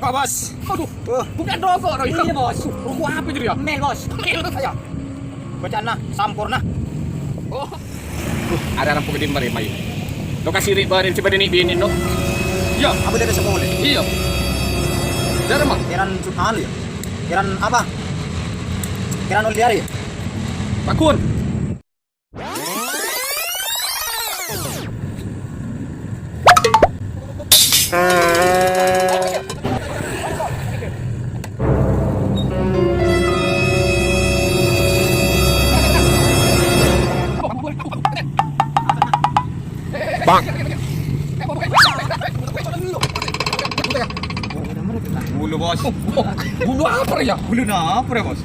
apa, Bos? Aduh, Bukan rokok, Roy. iya bos. Rokok apa itu ya? Mel bos. Mel. Ayo. Bacaan nah, sampur nah. Oh. Ada orang pugedin bare may. Lokasi ri bare coba ini binin no. Iya, Apa dari sekolah? iya. Dari mah. Kiran anu ya. Kiran apa? Kiran oliari. Pakun. Bang. Bulu bos. Bulu apa ya? Bulu na apa ya bos?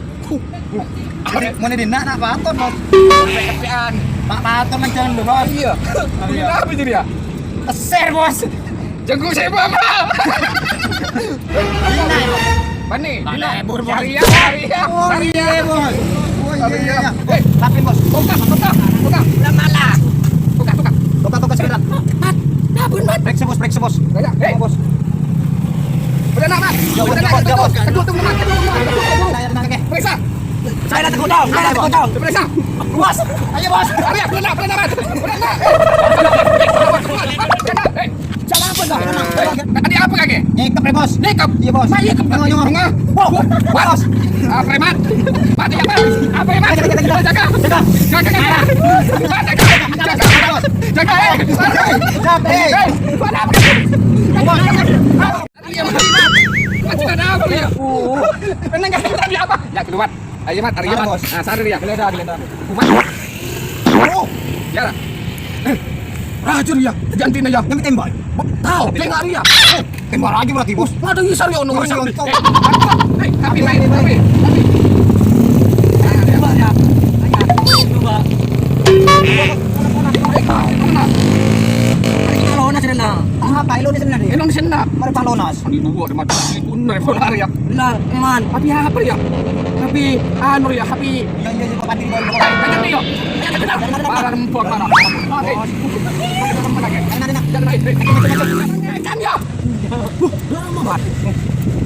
Mana di nak paton bos? Kepean. Pak paton macam lu bos. Iya. Bulu apa itu dia? Keser bos. Jenggu saya apa? Bani, Lebur bos. Saria, Saria, Iya bos. Oh iya. Hei, Tapi bos. buka. Lah malah. Buka. Buka sekedar. Dabun, Mat. Periksa bos. Hei, Bos. udah nak, Mat. Ya, Udah nak, ya, bos. teguh, Mat. Saya nak ke. Periksa. Saya nak tegudang. Periksa. Bos. Ayo bos. Arya, udah nak, Mat. Udah nak. Hei, Jalan apa dah? tadi apa kaki? Nyekap deh bos. Nekap. Iya bos. Maya ke Tengah. Wow, bos. Apa Mat? Mati apa? Apa Mat? Jaga. Ya keluar. Ayo Mat, Arya Mat. Nah, sadar ya. Geledah. Kumat. Oh, ya. Racun ya, gantiin aja. Yang tembak. Tahu, tengok Arya. Tembak lagi berarti bos. Ada isar ya nomor Oh, iya, satu. kau. Tapi main. Tembak ya. Coba. Palonas na lang. Apa ilo ni sana ni? Elong sen na. Mari palonas. Ano buo di mata kunna phone Arya. Lah, man. Tapi apa ya? Tapi anu ya, tapi Yang papatin boy. aja nih yo. Para rempok para. Jangan ya. Lama banget.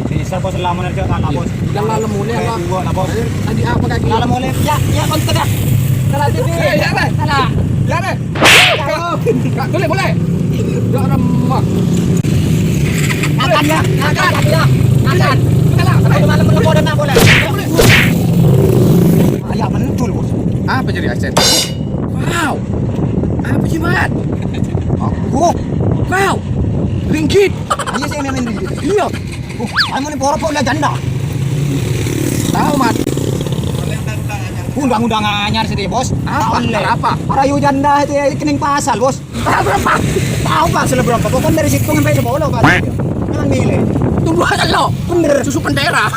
Bisa bos lama na siya kana bos. Yang lalam mulai lah. Dua na bos. Tadi apa kaki? Lala mo ulit. Ya, konti ka. Tara TV. Ya deh. Tara. Ya deh. Enggak boleh. Jangan remak. Akan ya. Akan. Kalau malam menelpon na boleh. Ayah mentul bos. Apa jadi aksen? Wow. Apa sih, Mat? Aku. Wow. Ringgit. Iya sih main gitu. Iya. Kamu ni poro lah janda. Tahu, Mat. Undang-undang anyar sih bos. Apa? Parayu janda itu kening pasal bos. Berapa? Tahu pak berapa? Bukan dari situ sampai sebolo kan. Jangan milih. Tunggu aja lo. Bener. Susu pendera.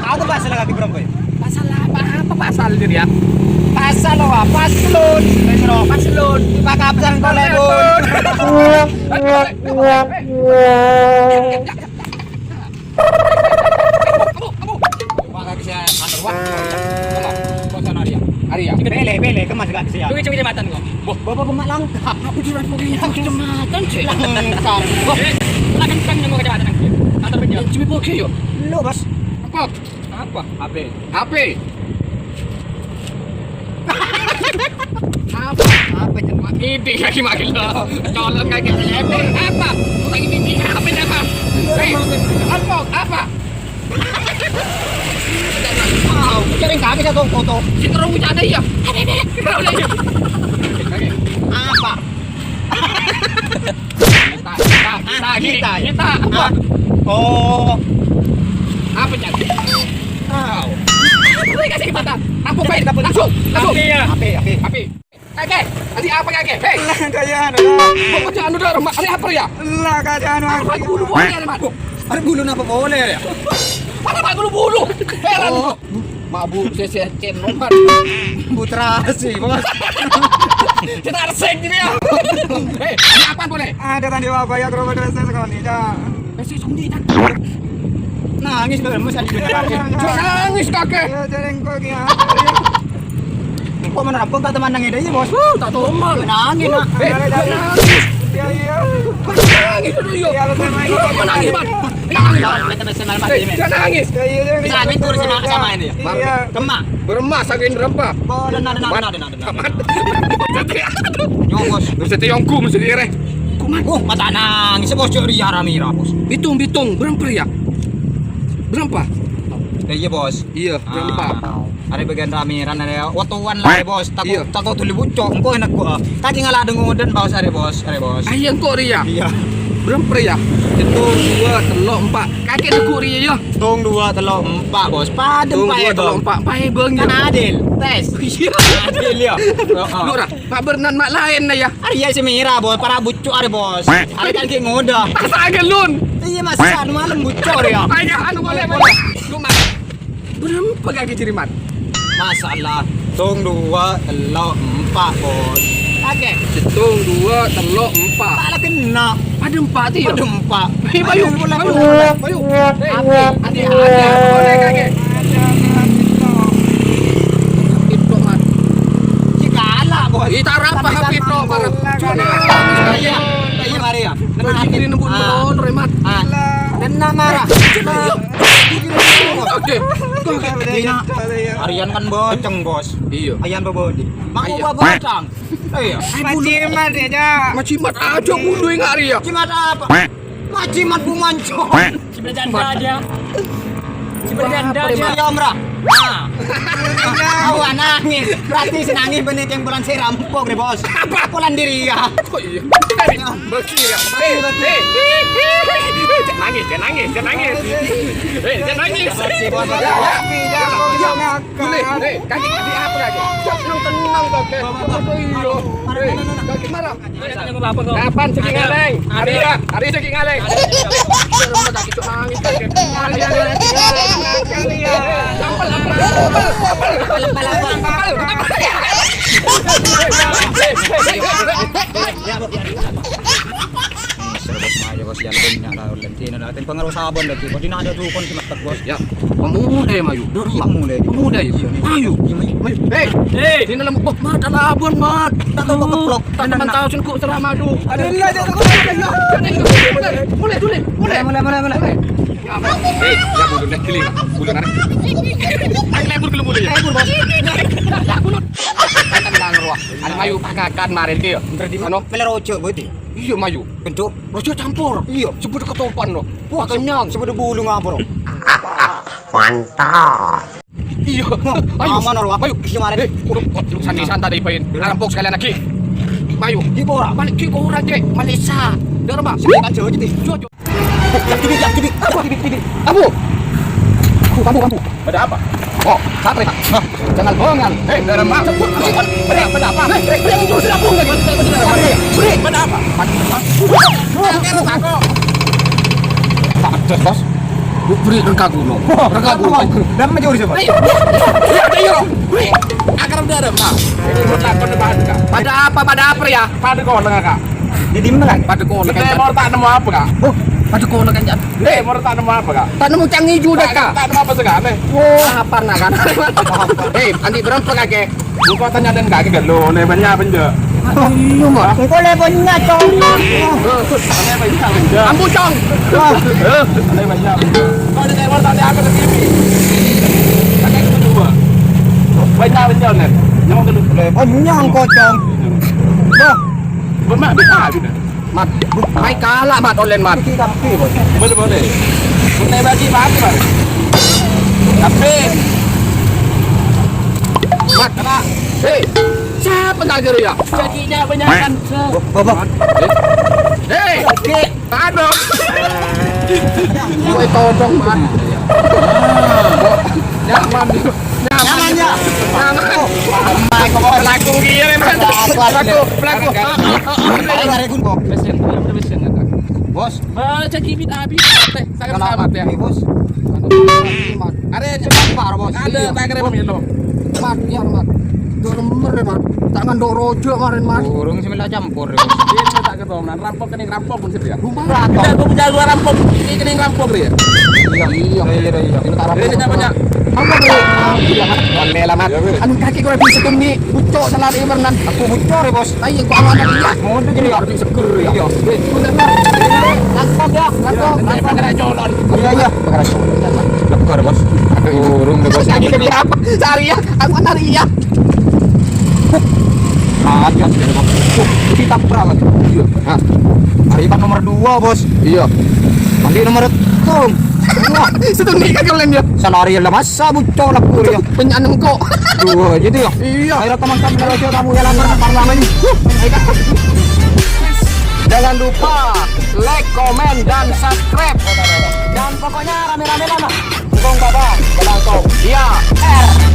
Aku pasal lagi berapa? Pasal apa? Apa pasal dia? Pasal apa? Paslon. Paslon. Pakapsan ko lebon. Arya. Bele kemas gak siya. Cuci kecamatan kok. Bapak pemak lang. Aku cuma pergi kecamatan sih. Langkar. Lakan kan mau kecamatan aku. Kantor kerja. Cuma pergi yo. Lu bos. Apa? HP. Apa itu? Ini kaki makin lo. Colok kaki HP. Apa? Bukan ini HP apa? Apa? Wow, jaring kami satu foto. Si terus punya ada ya. Apa? Kita. Apa? Oh. Apa jadi? Wow. Boleh kasih mata. Aku pengen dapat langsung. Api. Kakek, tadi apa kakek? Hei, Kaya kok kerjaan udah rumah? Ada apa ya? lah kaya Apa bulu boleh ada mat? Ada bulu apa boleh ya? Apa tak bulu? Heran kok. Mabuk saya nomor. Putra sih, bos. Kita arsek gini ya. Hei, ada apa boleh? Ada tadi apa ya kalau ada saya sekali ya. Masih sundi kan? Nangis kalau mesti ada. Jangan nangis kakek. Ya jaring kok ya. Rampok mana rampok tak teman nang ide bos. Tak tomal. Nangis nak. Nangis. Nangis dulu yo. Nangis, Mat. Jangan nangis. Bisa itu sama ini. Kemak. Beremas saking berapa? Oh, dan. Nyongos. Mesti tiongku mesti dire. Kuman. Mata nangis bos curi Ramira bos. Bitung berapa ya? Berapa? Iya bos. Iya, berapa? Ada bagian ramiran ada watuan lah bos. Takut tuli bucok. Engko enak gua. Tadi ngalah dengoden bos ada bos. Ayang kok ria. Iya. Berapa ya? Hitung 2, 3, 4. Kakek deku ria ya. Tung 2, 3, 4 bos. Padem Tung pae 2, 3, 4. Pae beng ya. Kan adil. Tes. Adil ya. Lura, mak bernan mak lain na ya. Arya si Mira bos, para bucok ada bos. Ada kan ki ngoda. Asa gelun. Iya mas, anu malam bucok ya. Ayo, anu boleh. Lu mak. Berapa kaki cirimat? Masalah. Tung 2, 3, 4 bos. Kakek. Hitung 2, 3, 4. Tak lah kena. Ada 4 tu ya? Ada 4. Hei, Bayu. Adik. Boleh kakek. Itu mat. Si kalah bos. Kita apa hapit no para. Iya. Iya Maria. Bagi kiri nunggu melon remat. Kena marah. Oke. Arian kan boceng bos. Iya. Ayan bobodi. Mau Iya. boceng. Iya. Macimat aja. Macimat aja bulu yang hari ya. Cimat apa? Macimat bumanco. Bercanda aja. Bercanda aja. Ya Omra. Awan nangis. Berarti senangis bener yang bulan saya rampok deh bos. Apa pulang diri ya? Oh iya. Bekir ya. Jangan nangis. Jangan nangis. Boleh. Kaki apa lagi? Tenang kakek. Oh iya. Kaki marah. Kapan ceking ngaleng? Hari ceking ngaleng. Rumah kaki cuk nangis kakek. Pengaruh sabon lagi, kok tidak ada dukun cuma tak bos. Ya, pemuda Mayu. Pemuda ya. Mayu. Hei, ini dalam bok mata labon mat. Tak tahu keplok. Tangan tahu sungku serah madu. Ada lah dia mulai. Ya, ya bulu dah kili. Bulu nara. Ai lebur ke bulu ya. Lebur bos. Ya bulu. Tenang ruah. Ada Mayu pakakan marin dia. Di mana? Pelerojo berarti. Iya Mayu. Bentuk Rojo campur. Iya, sebut ketopan loh. Wah, kenyang. sebut bulu ngapur. Mantap. Iya. Ayo. Aman ruah. Mayu. Kemarin. Santai dipain. Rampok sekalian lagi. Mayu. Di bawah. Balik ke orang je. Malaysia. Derma. Silakan jauh jadi. Jojo. Jadi. Abu. Kamu. Ada apa? Oh, sampai. Jangan bohongan. Hei, derma. Pada apa? Itu sudah bohong. Pada apa? Pak, bos. Beri rengkaku no. Rengkaku. Dan mencuri siapa? Ayo. Agar udah ada, Pak. Ini bertakon depan Kak. Pada apa ya? Pada kau Kak. Di mana? Pada kau Kita mau tak nemu apa kak? Oh, pada kau kan jat. Mau tak nemu apa kak? Tak nemu canggih juga Kak. Tak nemu apa sekali. Oh, apa nak kan? Hei, nanti berapa kakek? Bukan tanya dan kaki gelo, lebarnya apa aja? Iya, Mak. Kau levelnya cong. Lebarnya apa aja? Ambu cong. Lebarnya. Kau di tembok tadi aku lagi. Kakek kedua. Banyak aja nih. Yang kedua. Levelnya angkot cong. Boh. Bermak bisa gitu. Mat, mai kalah mat online mat. Kita tapi bos. Boleh. Kita bagi apa bar? Tapi. Mat, hei, siapa ngajar ya? Jadinya banyak kan. Bobo. Hei, aduh. Gue todong mat. Nyaman ya. Mai kau bawa Pelaku gila mat. Pelaku. Rekun kok. Bos. Baca kibit habis. Sangat selamat ya. Bos. Ada Par bos. ada tak kira pemilu. Mat, ya mat. Dormer mat. Tangan dok rojo kemarin mat. Burung sembilan campur. Ini tak ketonan. Rampok kening rampok pun sih ya. Rumah Tidak aku menjaga rampok. Ini kening rampok dia. Iya. Ini tak Ini banyak. Apa bro? Onela mat. Anong kaki ko bisa tumi. Buco sa lari bernan. Aku bocor ya bos. Ay ko ang anak iya. Mau tuh jadi Harus seger ya. Iya. Langsung ya, langsung. Daripada colon. Iya iya. Lekor bos. Urung deh bos. Kaki ke apa? Sari ya. Aku anak iya. Aja sih bos. Kita berapa? Iya. Hah? Hari kan nomor 2 bos. Iya. Mandi nomor 3. Wah, Setuni ka kalian ya. salari lah masa bocor lah kur ya. Penyaneng ko. Tuh, jadi ya. Iya. Akhirnya teman-teman kalau kamu ya lapor ke parlemen. Jangan lupa like, komen, dan subscribe. Dan pokoknya rame-rame lah. Kong baba, balangkong. Iya. R.